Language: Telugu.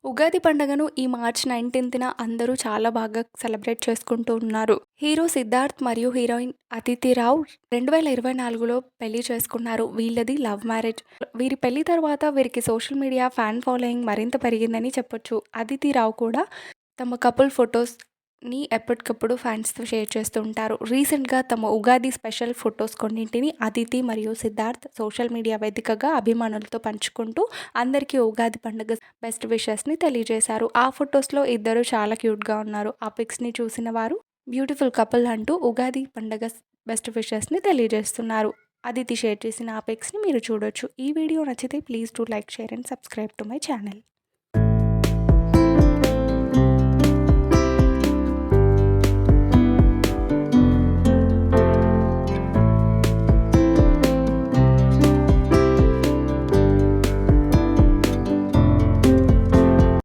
ఉగాది పండుగను ఈ మార్చ్ 19న అందరూ చాలా బాగా సెలబ్రేట్ చేసుకుంటూ ఉన్నారు. హీరో సిద్ధార్థ్ మరియు హీరోయిన్ అదితి రావ్ 2024లో పెళ్లి చేసుకున్నారు. వీళ్ళది లవ్ మ్యారేజ్. వీరి పెళ్లి తర్వాత వీరికి సోషల్ మీడియా ఫ్యాన్ ఫాలోయింగ్ మరింత పెరిగిందని చెప్పొచ్చు. అదితి రావ్ కూడా తమ కపుల్ ఫొటోస్ని ఎప్పటికప్పుడు ఫ్యాన్స్తో షేర్ చేస్తూ ఉంటారు. రీసెంట్గా తమ ఉగాది స్పెషల్ ఫొటోస్ కొన్నింటిని అదితి మరియు సిద్ధార్థ్ సోషల్ మీడియా వేదికగా అభిమానులతో పంచుకుంటూ అందరికీ ఉగాది పండుగ బెస్ట్ విషెస్ని తెలియజేశారు. ఆ ఫొటోస్లో ఇద్దరు చాలా క్యూట్గా ఉన్నారు. ఆ పిక్స్ని చూసిన వారు బ్యూటిఫుల్ కపుల్ అంటూ ఉగాది పండుగ బెస్ట్ విషెస్ని తెలియజేస్తున్నారు. అదితి షేర్ చేసిన ఆ పిక్స్ని మీరు చూడొచ్చు. ఈ వీడియో నచ్చితే please do like, share and subscribe to my channel.